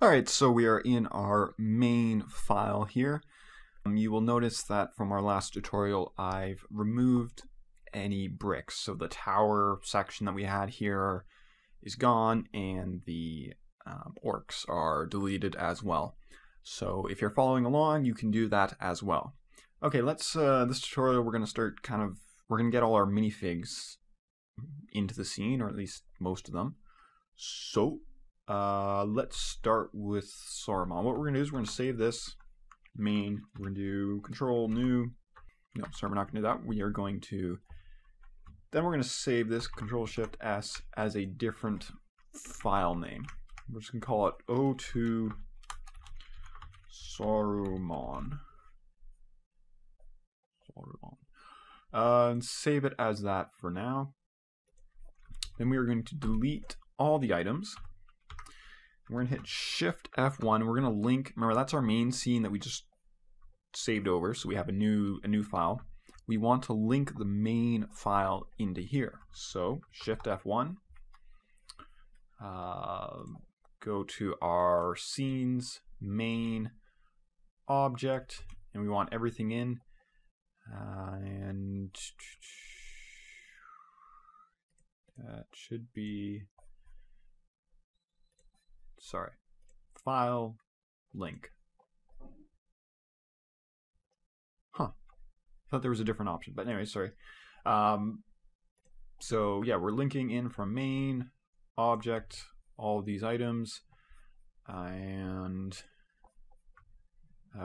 Alright, so we are in our main file here. You will notice that from our last tutorial I've removed any bricks. So the tower section that we had here is gone, and the orks are deleted as well. So if you're following along, you can do that as well. Okay, let's this tutorial we're going to start we're going to get all our minifigs into the scene, or at least most of them. So let's start with Saruman. What we're going to do is we're going to save this main. We're going to do control new. No, sorry, we're not going to do that. We are going to, then we're going to save this control shift S as a different file name. We're just going to call it O2 Saruman. And save it as that for now. Then we are going to delete all the items. We're going to hit Shift F1. We're going to link, remember that's our main scene that we just saved over, so we have a new file. We want to link the main file into here. So Shift F1. Go to our scenes, main, object, and we want everything in. And that should be, sorry, file, link. Huh, thought there was a different option, but anyway, sorry. So yeah, we're linking in from main, object, all of these items, and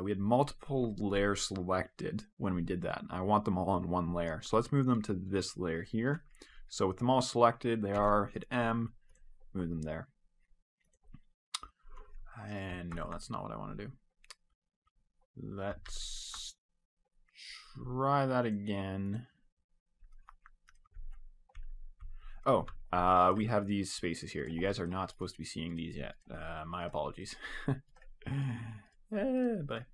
we had multiple layers selected when we did that. I want them all on one layer, so let's move them to this layer here. So with them all selected, they are, hit M, move them there. And no, that's not what I want to do. Let's try that again. Oh, we have these spaces here. You guys are not supposed to be seeing these yet. My apologies. Bye.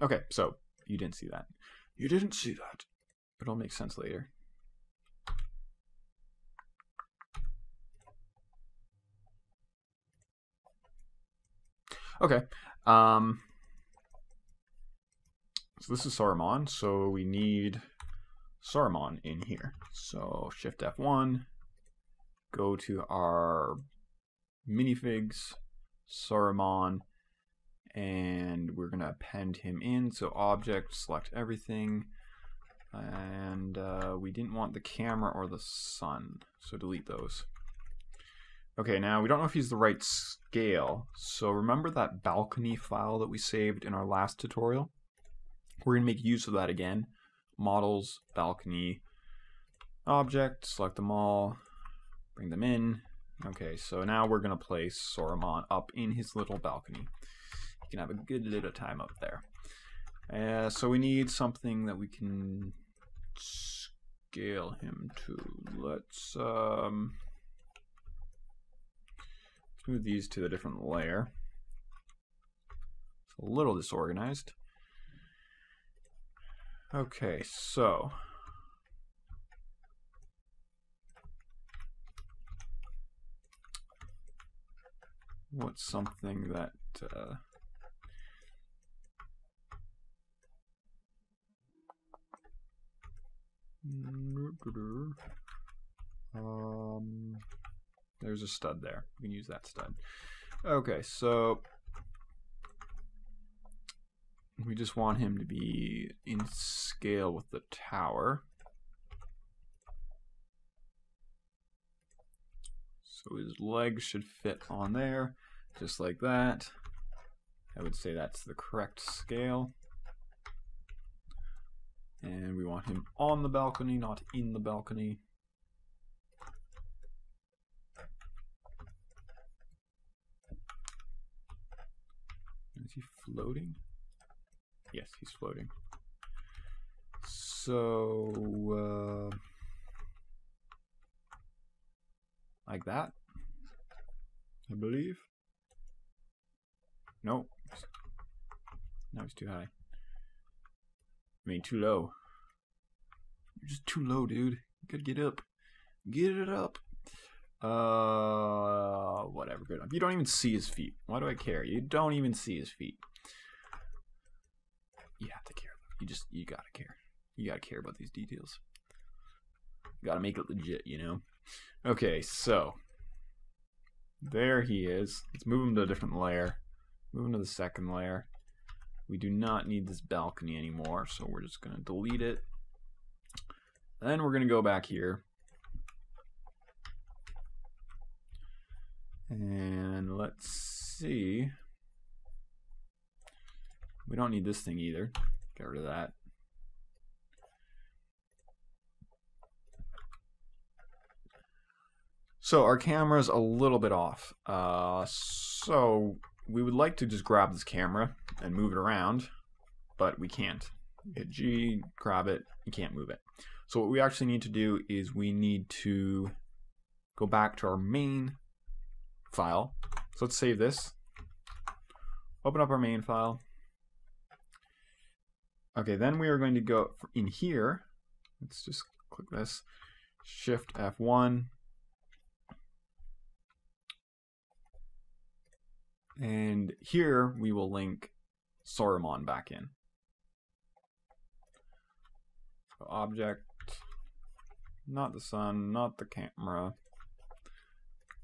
Okay, so you didn't see that. You didn't see that, but it'll make sense later. Okay, so this is Saruman, so we need Saruman in here. So Shift F1, go to our minifigs, Saruman, and we're going to append him in. So object, select everything, and we didn't want the camera or the sun, so delete those. Okay, now we don't know if he's the right scale, so remember that balcony file that we saved in our last tutorial? We're going to make use of that again. Models, balcony, object, select them all, bring them in. Okay, so now we're going to place Saruman up in his little balcony. He can have a good little time up there. So we need something that we can scale him to. Let's move these to a different layer. It's a little disorganized. Okay, so what's something that there's a stud there. We can use that stud. Okay, so we just want him to be in scale with the tower. So his legs should fit on there, just like that. I would say that's the correct scale. And we want him on the balcony, not in the balcony. Is he floating? Yes, he's floating. So, like that, I believe. Nope. No, he's too high. I mean, too low. You're just too low, dude. You gotta get up. Get it up. Whatever, good enough. You don't even see his feet. Why do I care? You don't even see his feet. You have to care. You gotta care. You gotta care about these details. You gotta make it legit, you know? Okay, so there he is. Let's move him to a different layer. Move him to the second layer. We do not need this balcony anymore, so we're just gonna delete it. Then we're gonna go back here. And let's see. We don't need this thing either. Get rid of that. So our camera's a little bit off. So we would like to just grab this camera and move it around, but we can't. Hit G, grab it, you can't move it. So what we actually need to do is we need to go back to our main file. So let's save this. Open up our main file. Okay, then we are going to go in here. Let's just click this. Shift F1. And here we will link Saruman back in. So object, not the sun, not the camera.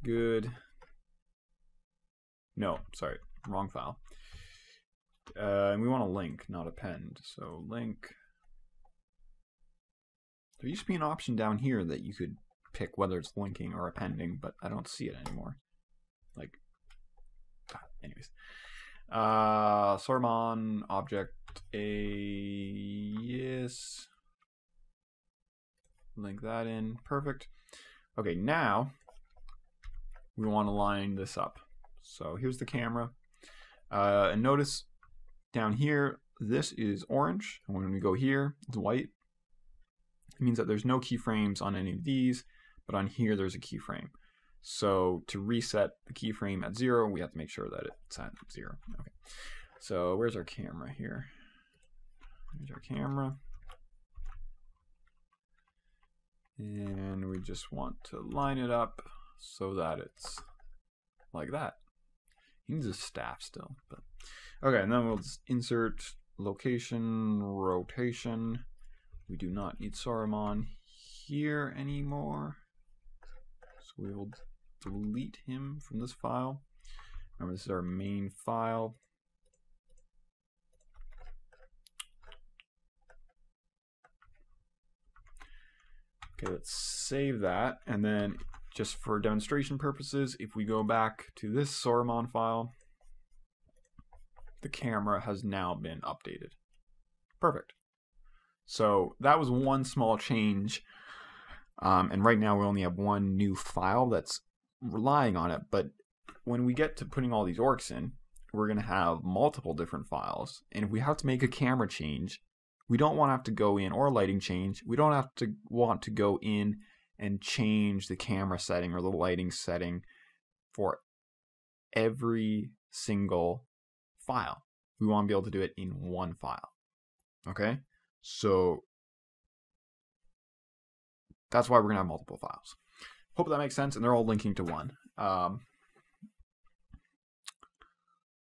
Good. No, sorry, wrong file. And we want a link, not append. So link. There used to be an option down here that you could pick whether it's linking or appending, but I don't see it anymore. Like, anyways. Saruman object yes. Link that in. Perfect. Okay, now we want to line this up. So here's the camera. And notice down here, this is orange. And when we go here, it's white. It means that there's no keyframes on any of these, but on here there's a keyframe. So to reset the keyframe at 0, we have to make sure that it's at 0. Okay. So where's our camera here? Here's our camera. And we just want to line it up so that it's like that. He needs a staff still, but okay. And then we'll just insert location, rotation. We do not need Saruman here anymore, so we will delete him from this file. Remember, this is our main file. Okay, let's save that, and then just for demonstration purposes, if we go back to this Saruman file, the camera has now been updated. Perfect. So that was one small change, and right now we only have one new file that's relying on it, but when we get to putting all these orcs in, we're going to have multiple different files, and if we have to make a camera change, we don't want to have to go in, or a lighting change, we don't have to want to go in and change the camera setting or the lighting setting for every single file. We want to be able to do it in one file. Okay? So that's why we're going to have multiple files. Hope that makes sense, and they're all linking to one.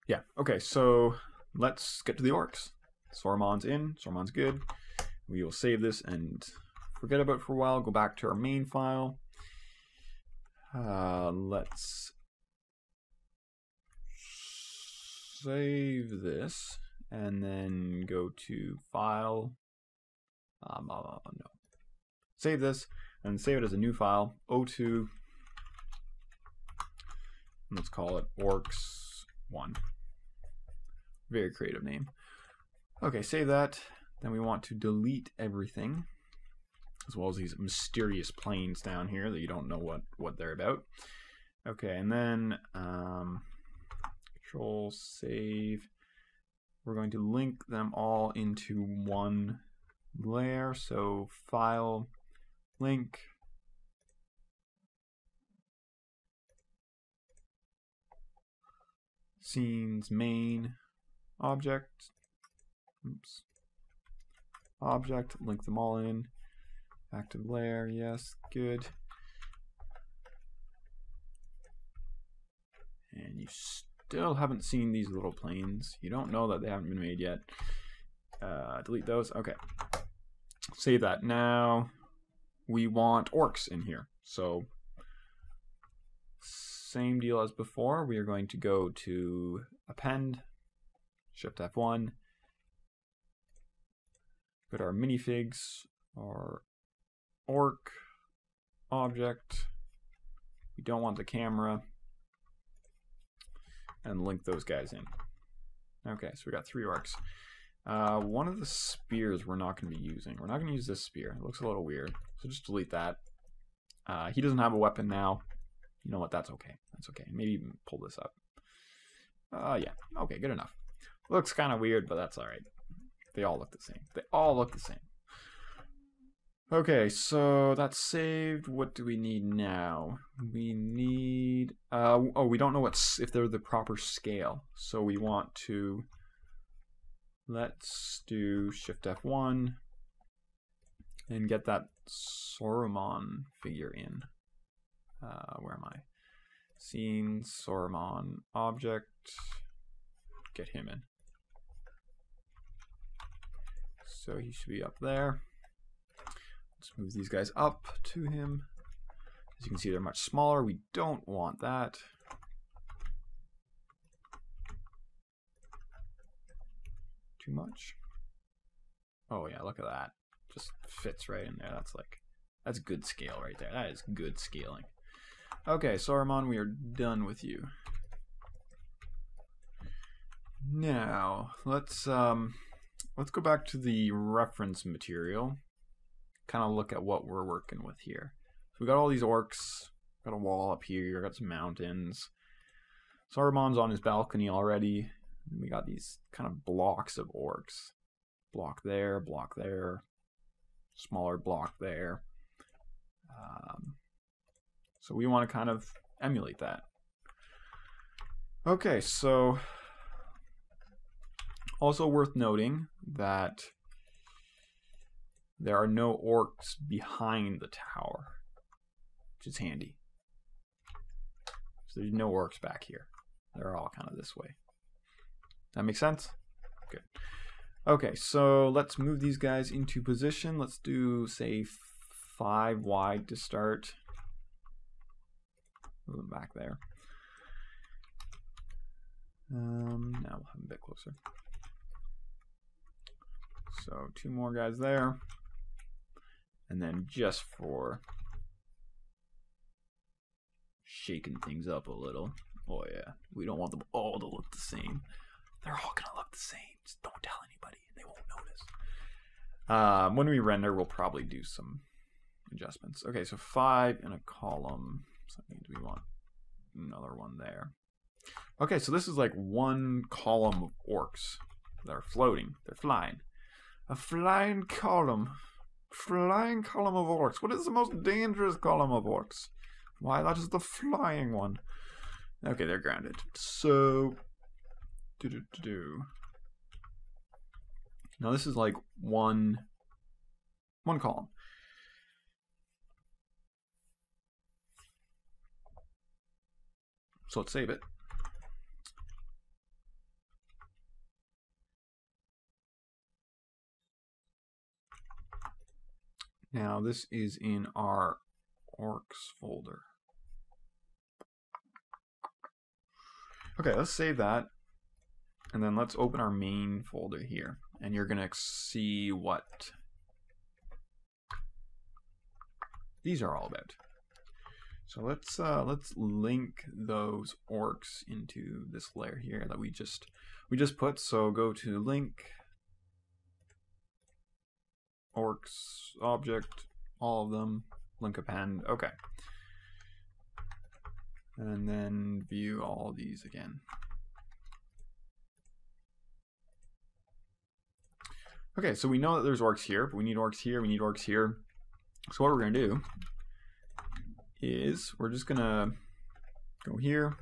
Yeah, okay, so let's get to the orcs. Saruman's in, Saruman's good. We will save this and forget about it for a while, go back to our main file. Let's save this and then go to file. No. Save this and save it as a new file, O2. Let's call it orks1. Very creative name. Okay, save that. Then we want to delete everything, as well as these mysterious planes down here that you don't know what they're about. Okay, and then Control save. We're going to link them all into one layer. So file, link, scenes, main, object. Oops. Object, link them all in. Active layer, yes, good. And you still haven't seen these little planes. You don't know that they haven't been made yet. Delete those. Okay. Save that. Now we want orcs in here. So same deal as before. We are going to go to append, Shift F1, go to our minifigs, our orc object. We don't want the camera, and link those guys in. Okay, so we got 3 orcs. One of the spears we're not going to be using. We're not going to use this spear. It looks a little weird, so just delete that. He doesn't have a weapon now. You know what? That's okay. That's okay. Maybe even pull this up. Yeah. Okay, good enough. Looks kind of weird, but that's all right. They all look the same. They all look the same. Okay, so that's saved. What do we need now? We need... oh, we don't know if they're the proper scale. So we want to... Let's do Shift F1 and get that Saruman figure in. Where am I? Scene, Saruman, object. Get him in. So he should be up there. Let's move these guys up to him. As you can see, they're much smaller. We don't want that. Too much. Oh yeah, look at that. Just fits right in there. That's good scale right there. That is good scaling. Okay, Saruman, we are done with you. Now, let's go back to the reference material. Kind of look at what we're working with here. So we got all these orcs, got a wall up here, got some mountains. Saruman's on his balcony already. We got these kind of blocks of orcs. Block there, smaller block there. So we want to kind of emulate that. Okay, so also worth noting that there are no orcs behind the tower, which is handy. So there's no orcs back here. They're all kind of this way. That makes sense? Good. Okay, so let's move these guys into position. Let's do, say, 5 wide to start. Move them back there. Now we'll have them a bit closer. So 2 more guys there. And then just for shaking things up a little. Oh yeah, we don't want them all to look the same. They're all gonna look the same. Just don't tell anybody. They won't notice. When we render, we'll probably do some adjustments. Okay, so 5 in a column. So that means we want another one there. Okay, so this is like 1 column of orcs that are floating. They're flying. A flying column. Flying column of orcs. What is the most dangerous column of orcs? Why, that is the flying one. Okay, they're grounded. So... Now this is like one column. So let's save it. Now this is in our orcs folder. Okay, let's save that. And then let's open our main folder here. And you're gonna see what these are all about. So let's link those orcs into this layer here that we just put. So go to link orcs object, all of them, link append. Okay. And then view all these again. Okay, so we know that there's orcs here, but we need orcs here, we need orcs here. So what we're going to do is we're just going to go here,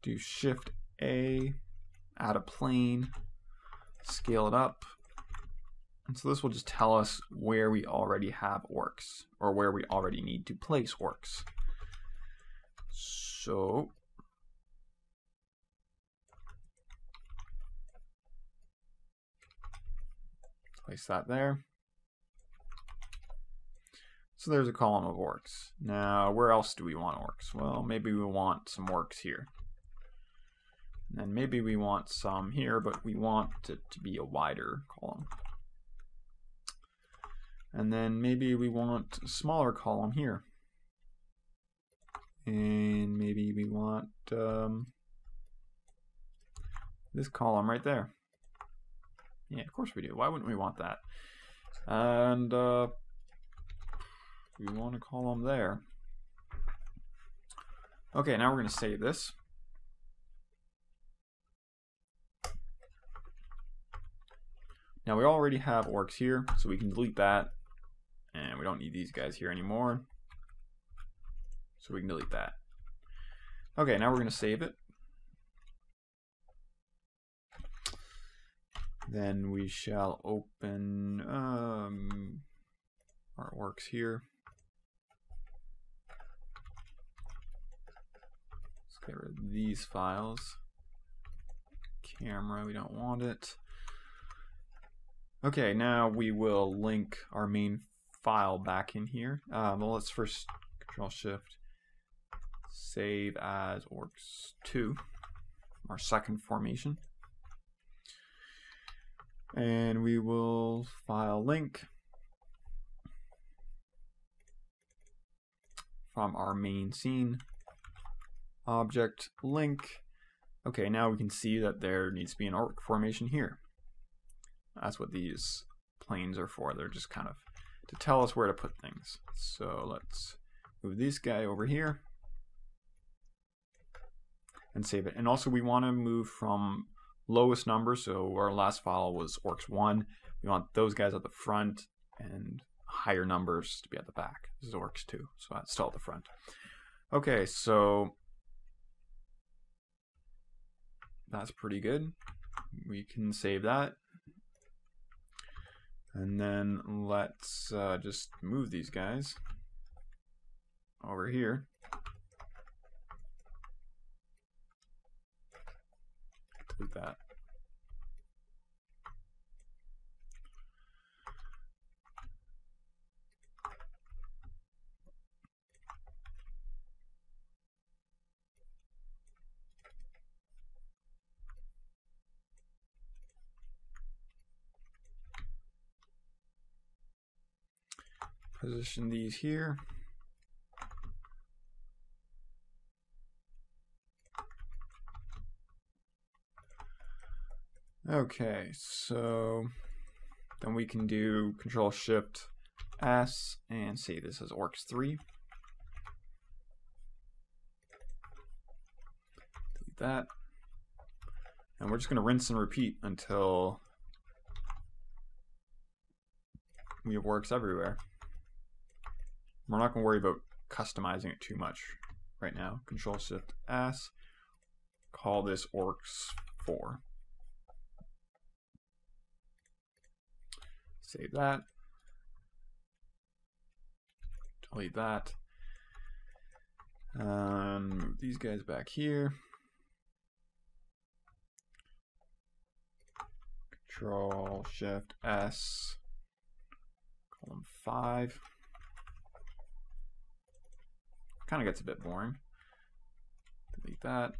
do Shift A, add a plane, scale it up. And so this will just tell us where we already have orcs, or where we already need to place orcs. So Place that there. So there's a column of orcs. Now, where else do we want orcs? Well, maybe we want some orcs here. And maybe we want some here, but we want it to be a wider column. And then maybe we want a smaller column here. And maybe we want this column right there. Yeah, of course we do. Why wouldn't we want that? And we want a column there. Okay, now we're going to save this. Now we already have orcs here, so we can delete that. And we don't need these guys here anymore. So we can delete that. Okay, now we're going to save it. Then we shall open our orcs here. Let's get rid of these files. Camera, we don't want it. Okay, now we will link our main file back in here. Well, let's first Control-Shift save as orks 2, our second formation. And we will file link from our main scene, object link. Okay, now we can see that there needs to be an orc formation here. That's what these planes are for. They're just kind of to tell us where to put things. So let's move this guy over here and save it. And also we want to move from lowest number, so our last file was orcs 1. We want those guys at the front and higher numbers to be at the back. This is orcs 2, so that's still at the front. Okay, so that's pretty good. We can save that. And then let's just move these guys over here. Delete that. Position these here. Okay, so then we can do Control-Shift-S and save this as orcs 3. Delete that. And we're just going to rinse and repeat until we have orcs everywhere. We're not going to worry about customizing it too much right now. Control-Shift-S. Call this orcs 4. Save that. Delete that. Move these guys back here. Control-Shift-S. Column 5. Kind of gets a bit boring. Delete that.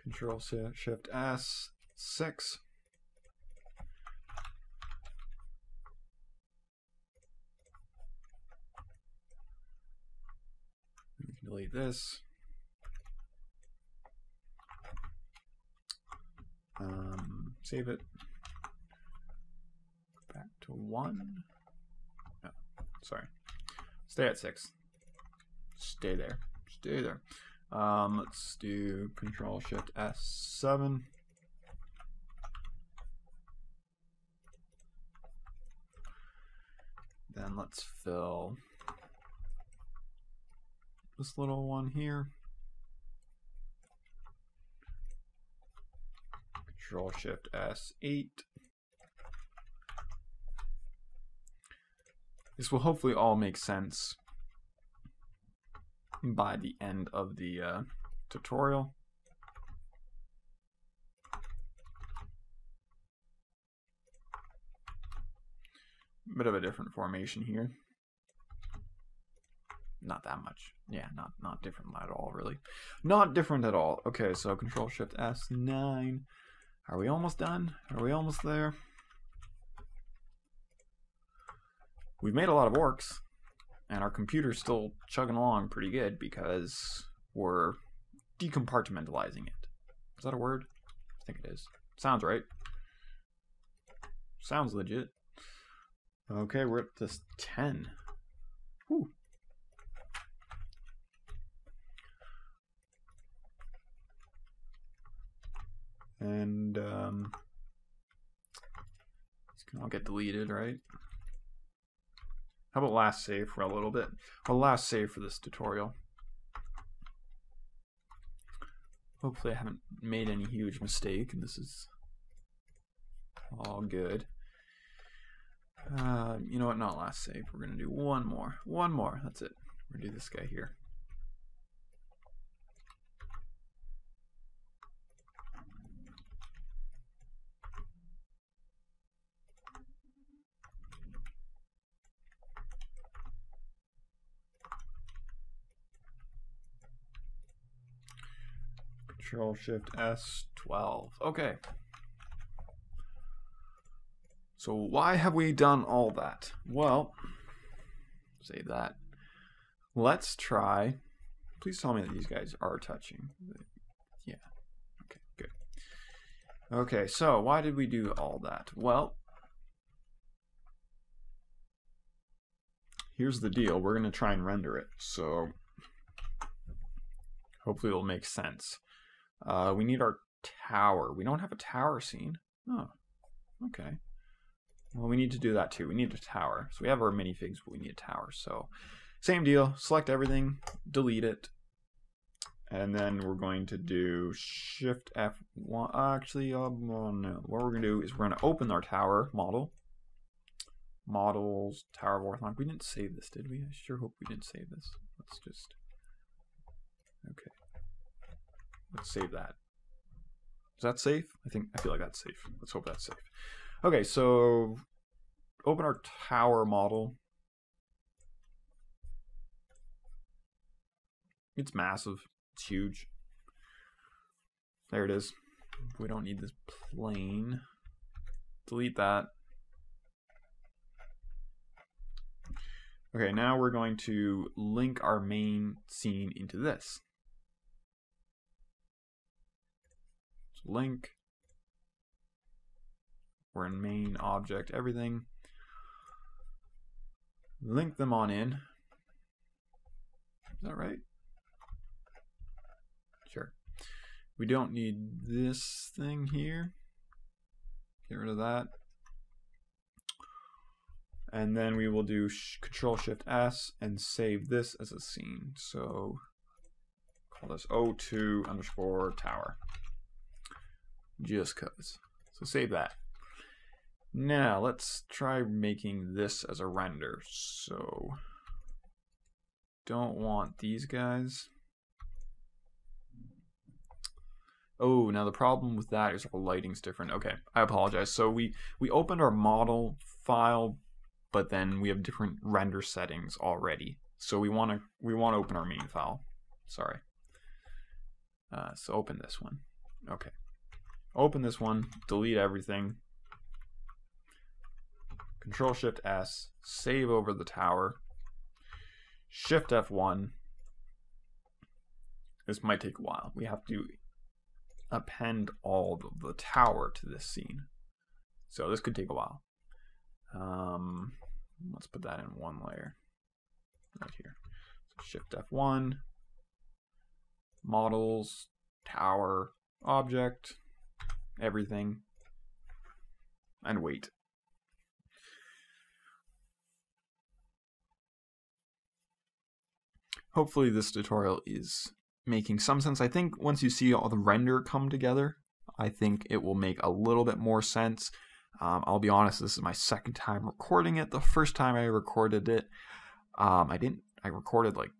Control-Shift-S, 6. We can delete this. Save it. Back to 1. No, sorry. Stay at 6. Stay there. Stay there. Let's do Control-Shift-S7. Then let's fill this little one here. Control-Shift-S8. This will hopefully all make sense by the end of the tutorial. Bit of a different formation here. Not that much. Yeah, not different at all, really. Not different at all. Okay, so Control-Shift-S9. Are we almost done? Are we almost there? We've made a lot of orks, and our computer's still chugging along pretty good because we're decompartmentalizing it. Is that a word? I think it is. Sounds right. Sounds legit. Okay, we're at this 10. Whew. And these can all get deleted, right? How about last save for a little bit? Well, last save for this tutorial. Hopefully I haven't made any huge mistake and this is all good. You know what, not last save. We're gonna do one more. One more, that's it. We're gonna do this guy here. Control-Shift-S12. Okay. So why have we done all that? Well, save that. Let's try. Please tell me that these guys are touching. Yeah. Okay, good. Okay, so why did we do all that? Well, here's the deal. We're going to try and render it. So hopefully it'll make sense. We need our tower. We don't have a tower scene. Oh, okay. Well, we need to do that too. We need a tower. So we have our minifigs, but we need a tower. So same deal. Select everything, delete it, and then we're going to do Shift F1. Actually, no. What we're going to do is we're going to open our tower model. Models, Tower of Orthanc. We didn't save this, did we? I sure hope we didn't save this. Let's just. Okay. Let's save that. Is that safe? I feel like that's safe. Let's hope that's safe. Okay, so open our tower model. It's massive. It's huge. There it is. We don't need this plane. Delete that. Okay, now we're going to link our main scene into this. So link. We're in main, object, everything. Link them on in. Is that right? Sure. We don't need this thing here. Get rid of that. And then we will do Control-Shift-S and save this as a scene. So call this O2_tower. Just cause. So save that. Now let's try making this as a render. So don't want these guys. Oh, now the problem with that is our lighting's different. Okay, I apologize. So we opened our model file, but then we have different render settings already. So we want to open our main file. Sorry. So open this one. Okay. Open this one. Delete everything. Control-Shift-S, save over the tower, Shift F1. This might take a while. We have to append all of the tower to this scene. So this could take a while. Let's put that in one layer right here. So Shift F1, models, tower, object, everything, and wait. Hopefully this tutorial is making some sense. I think once you see all the render come together, I think it will make a little bit more sense. I'll be honest, this is my second time recording it. The first time I recorded it, I recorded like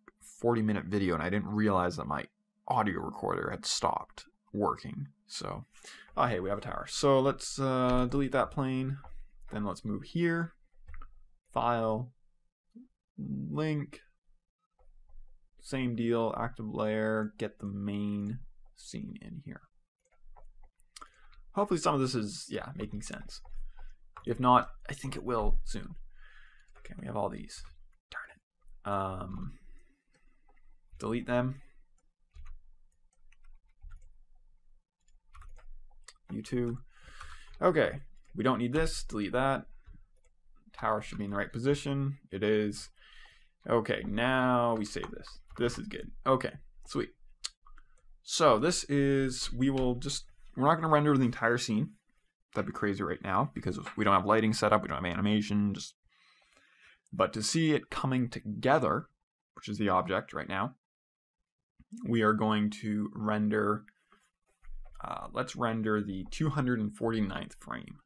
40-minute video and I didn't realize that my audio recorder had stopped working. So, oh hey, we have a tower. So let's delete that plane. Then let's move here. File, link, same deal, active layer, get the main scene in here. Hopefully some of this is, yeah, making sense. If not, I think it will soon. Okay, we have all these. Darn it. Delete them. You too. Okay, we don't need this. Delete that. Tower should be in the right position. It is. Okay, now we save this. This is good. Okay, sweet. So this is, we're not going to render the entire scene. That'd be crazy right now because we don't have lighting set up, we don't have animation, but to see it coming together, which is the object right now, we are going to render, let's render the 249th frame.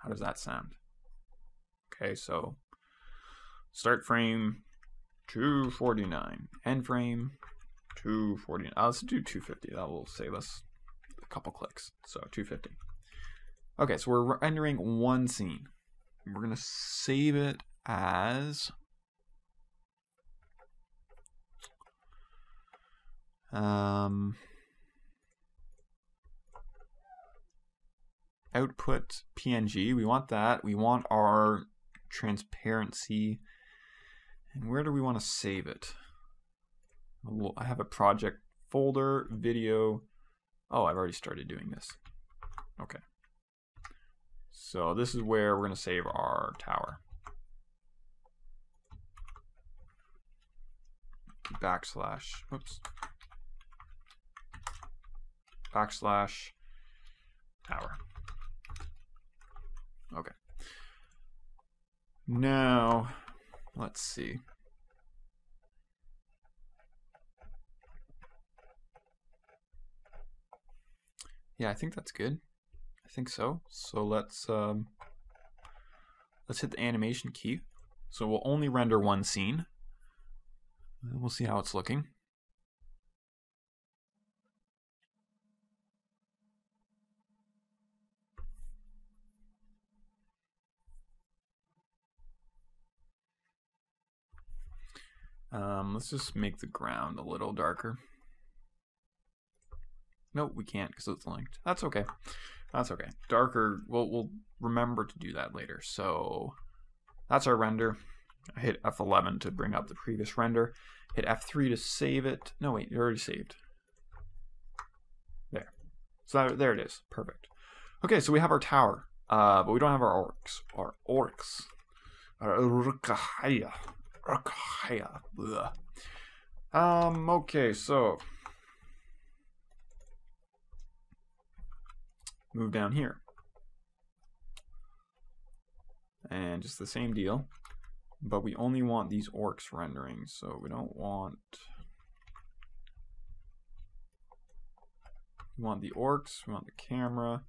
How does that sound? Okay, so start frame 249, end frame 249. Let's do 250. That will save us a couple clicks. So 250. Okay, so we're rendering one scene. We're going to save it as output PNG. We want that. We want our transparency. And where do we want to save it? I have a project folder, video. Oh, I've already started doing this. Okay. So this is where we're going to save our tower. Backslash, oops. Backslash tower. Okay. Now, let's see. Yeah, I think that's good. I think so. So let's hit the animation key. So we'll only render one scene. We'll see how it's looking. Let's just make the ground a little darker. Nope, we can't because it's linked. That's okay. That's okay. Darker, we'll remember to do that later. So that's our render. I hit F11 to bring up the previous render. Hit F3 to save it. No, wait, it already saved. There. So there it is. Perfect. Okay, so we have our tower, but we don't have our orcs. Our orcs. Okay, so move down here. And just the same deal, but we only want these orcs rendering, so we don't want... We want the orcs, we want the camera.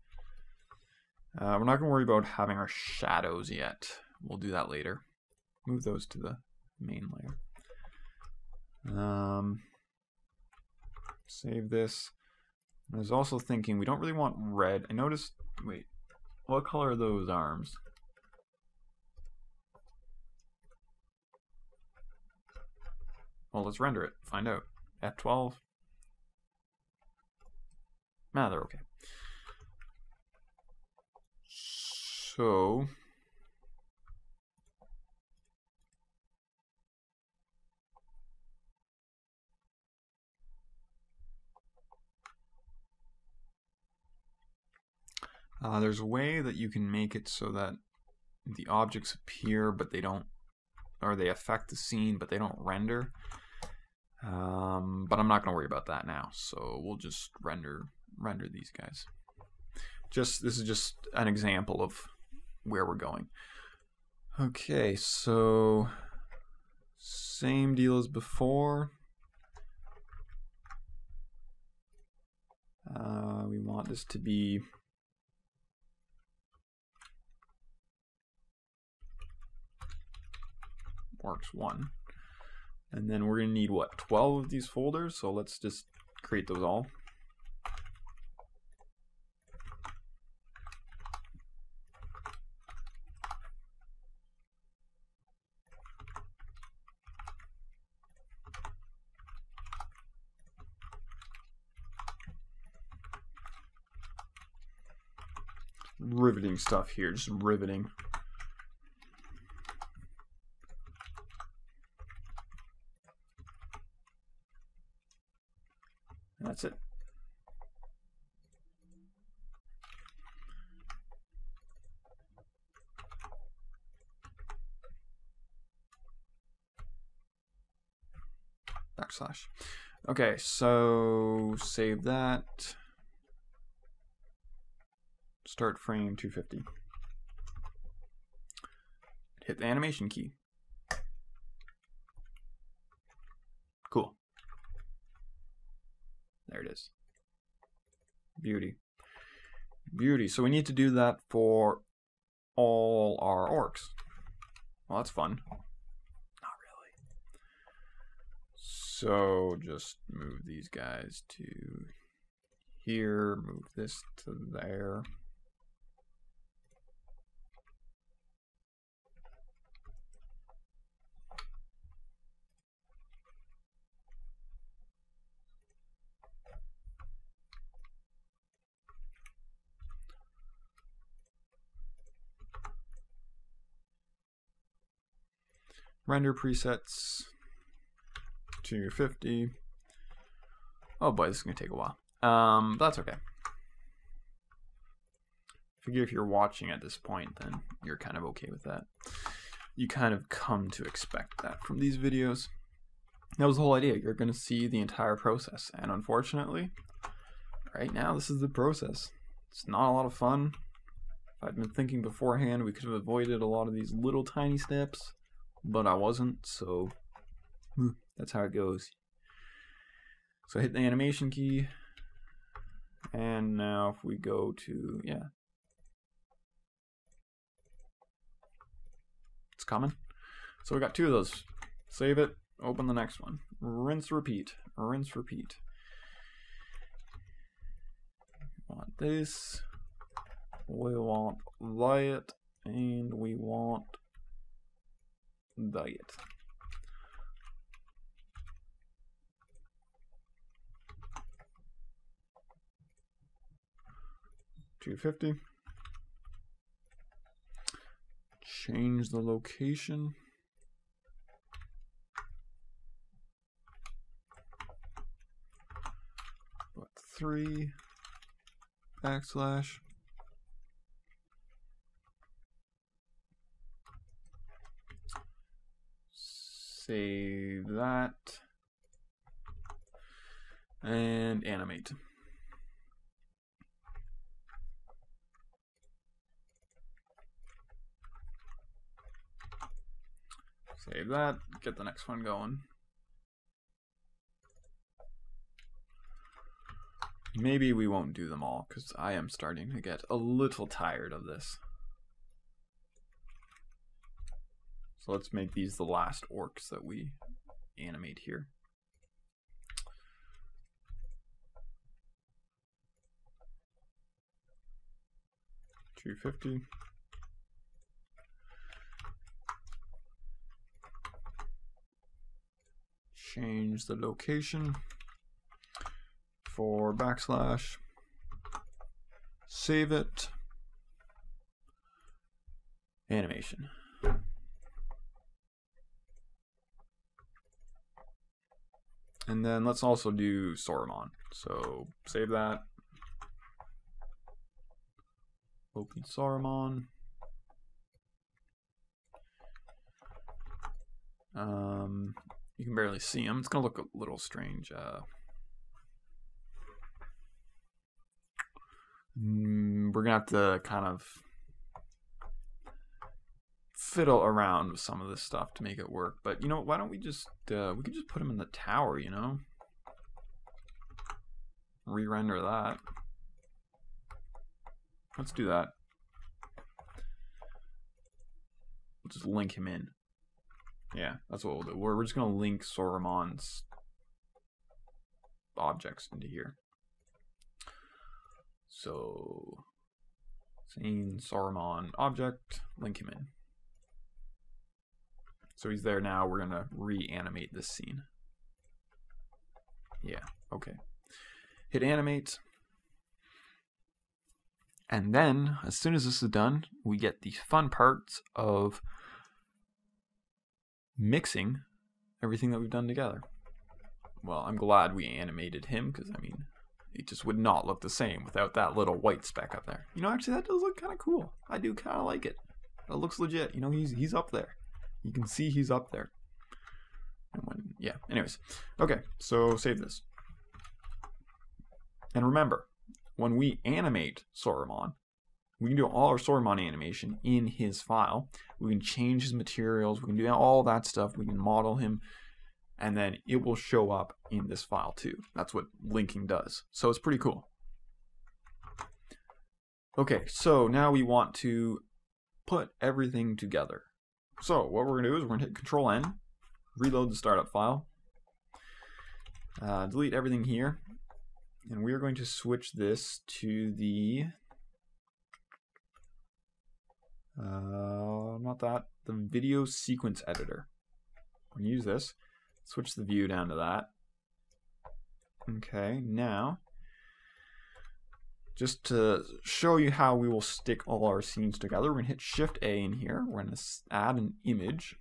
We're not going to worry about having our shadows yet. We'll do that later. Move those to the main layer. Save this. I was also thinking we don't really want red. I noticed, wait, what color are those arms? Well, let's render it. Find out. F12. Nah, they're okay. So there's a way that you can make it so that the objects appear, but they don't, or they affect the scene, but they don't render. But I'm not going to worry about that now. So we'll just render these guys. This is just an example of where we're going. Okay, so same deal as before. We want this to be orks 1. And then we're going to need, what, 12 of these folders? So let's just create those all. Riveting stuff here, just riveting. That's it. Backslash. Okay, so save that. Start frame 250. Hit the animation key. Cool. There it is. Beauty. Beauty. So we need to do that for all our orcs. Well, that's fun. Not really. So just move these guys to here, move this to there. Render presets 250. Oh boy, this is gonna take a while. But that's okay. Figure if you're watching at this point, then you're kind of okay with that. You kind of come to expect that from these videos. That was the whole idea. You're gonna see the entire process, and unfortunately, right now this is the process. It's not a lot of fun. If I'd been thinking beforehand, we could have avoided a lot of these little tiny steps. But I wasn't, so that's how it goes. So hit the animation key, and now if we go to, yeah, it's coming. So we got 2 of those. Save it, open the next one. Rinse, repeat, rinse, repeat. We want this, we want that, and we want diet. $250. Change the location. Put 3 backslash. Save that and animate. Save that, get the next one going. Maybe we won't do them all because I am starting to get a little tired of this. So let's make these the last orcs that we animate here. $250. Change the location for backslash. Save it. Animation. And then let's also do Saruman. So save that. Open Saruman. You can barely see him. It's gonna look a little strange. We're gonna have to kind of fiddle around with some of this stuff to make it work. But you know, why don't we just we could just put him in the tower, you know? Re-render that. Let's do that. We'll just link him in. Yeah, that's what we'll do. We're just going to link Saruman's objects into here. So, scene Saruman object, link him in. So he's there now. We're going to reanimate this scene. Yeah, okay. Hit animate. And then, as soon as this is done, we get the fun parts of mixing everything that we've done together. Well, I'm glad we animated him, because, I mean, it just would not look the same without that little white speck up there. You know, actually, that does look kind of cool. I do kind of like it. It looks legit. You know, he's up there. You can see he's up there. And when, yeah, anyways. Okay, so save this. And remember, when we animate Saruman, we can do all our Saruman animation in his file. We can change his materials. We can do all that stuff. We can model him. And then it will show up in this file too. That's what linking does. So it's pretty cool. Okay, so now we want to put everything together. So what we're going to do is we're going to hit Control-N, reload the startup file, delete everything here. And we are going to switch this to the, the video sequence editor. We're going to use this, switch the view down to that. Okay, now, just to show you how we will stick all our scenes together, we're going to hit Shift-A in here. We're going to add an image.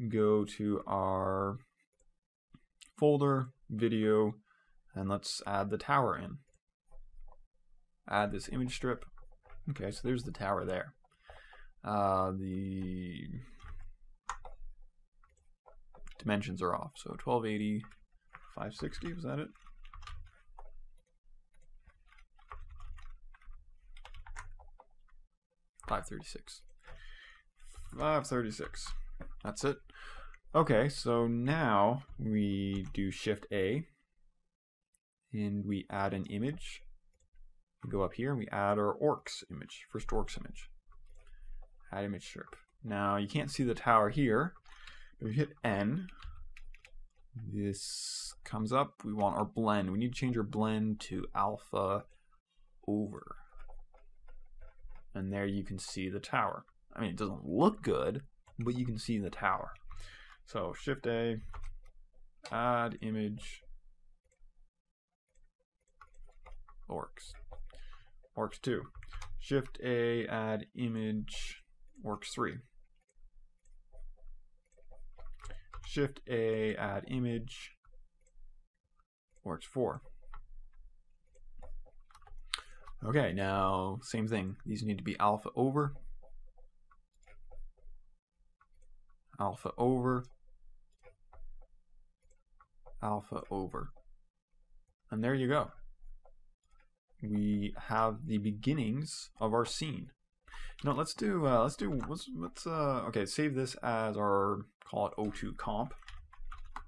Go to our folder, video, and let's add the tower in. Add this image strip. Okay, so there's the tower there. The dimensions are off, so 1280, 560, was that it? $536. 536. That's it. Okay, so now we do Shift-A, and we add an image. We go up here, and we add our orks image, first orks image. Add image strip. Now, you can't see the tower here. If we hit N, this comes up. We want our blend. We need to change our blend to alpha over. And there you can see the tower. I mean, it doesn't look good, but you can see the tower. So Shift-A, add image, orks, orks 2. Shift-A, add image, orks 3. Shift-A, add image, orks 4. Okay, now same thing. These need to be alpha over, alpha over, alpha over, and there you go. We have the beginnings of our scene. Now let's save this as our, call it O2 comp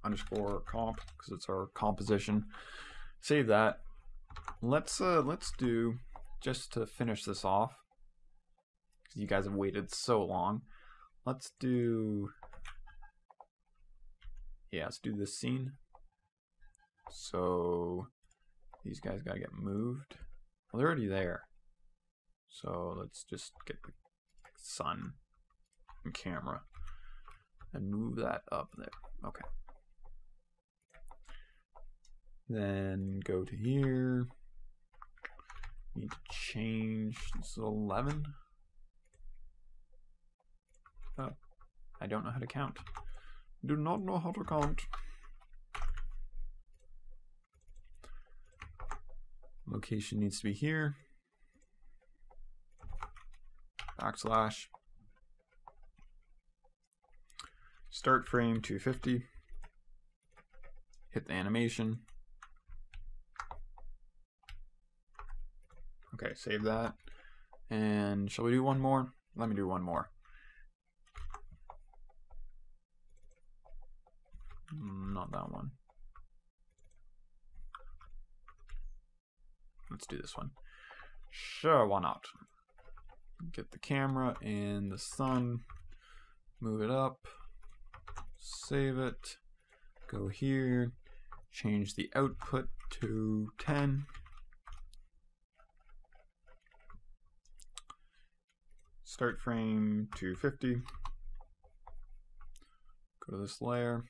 underscore comp, because it's our composition. Save that. Let's do, just to finish this off, because you guys have waited so long. Let's do this scene. So these guys gotta get moved. Well, they're already there. So let's just get the sun and camera and move that up there. Okay. Then go to here. Need to change this is 11. Oh, I don't know how to count. Do not know how to count. Location needs to be here. Backslash. Start frame 250. Hit the animation. Okay, save that. And shall we do one more? Let me do one more. Not that one. Let's do this one. Sure, why not? get the camera and the sun, move it up, save it, go here, change the output to 10. Start frame to 50. Go to this layer,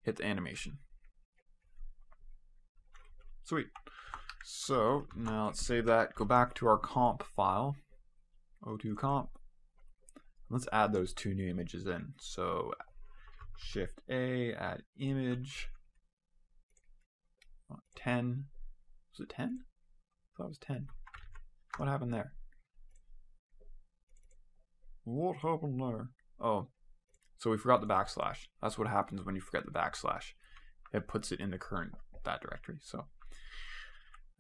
hit the animation. Sweet. So now let's save that, go back to our comp file, O2 comp. Let's add those two new images in. So Shift A, add image, 10. Was it 10? I thought it was 10. What happened there? What happened there? Oh, so we forgot the backslash. That's what happens when you forget the backslash. It puts it in the current that directory. So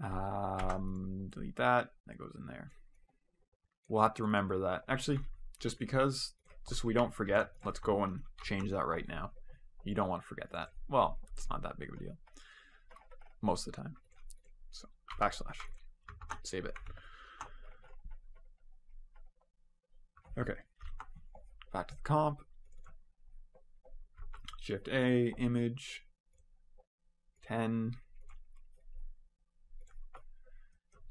delete that. That goes in there. We'll have to remember that. Actually, just so we don't forget, let's go and change that right now. You don't want to forget that. Well, it's not that big of a deal most of the time. So backslash. Save it. Okay, back to the comp, Shift A, image, 10,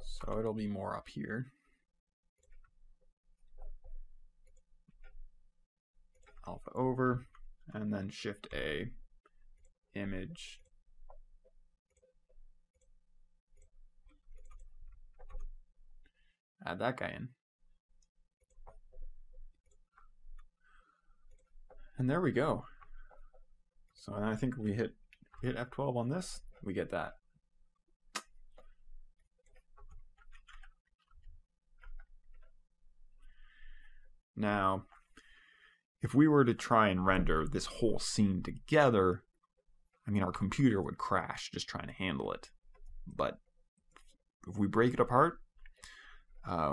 so it'll be more up here. Alpha over, and then Shift A, image, add that guy in. And there we go. So I think we hit F12 on this, we get that. Now, if we were to try and render this whole scene together, I mean, our computer would crash just trying to handle it. But if we break it apart,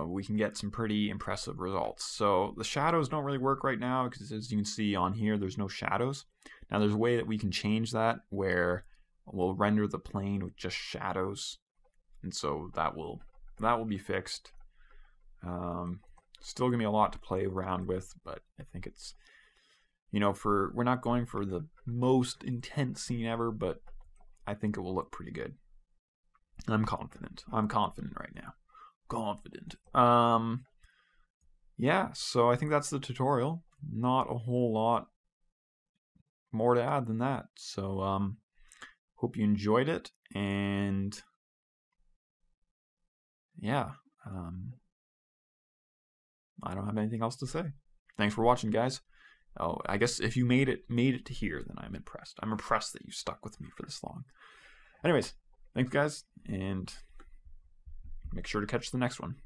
we can get some pretty impressive results. So the shadows don't really work right now because, as you can see on here, there's no shadows. Now there's a way that we can change that where we'll render the plane with just shadows, and so that will be fixed. Still gonna be a lot to play around with, but I think it's, you know, we're not going for the most intense scene ever, but I think it will look pretty good. I'm confident right now. Confident. Yeah, so I think that's the tutorial. Not a whole lot more to add than that. So hope you enjoyed it, and yeah, I don't have anything else to say. Thanks for watching, guys. Oh, I guess if you made it to here, then I'm impressed. I'm impressed that you stuck with me for this long. Anyways, thanks guys, and make sure to catch the next one.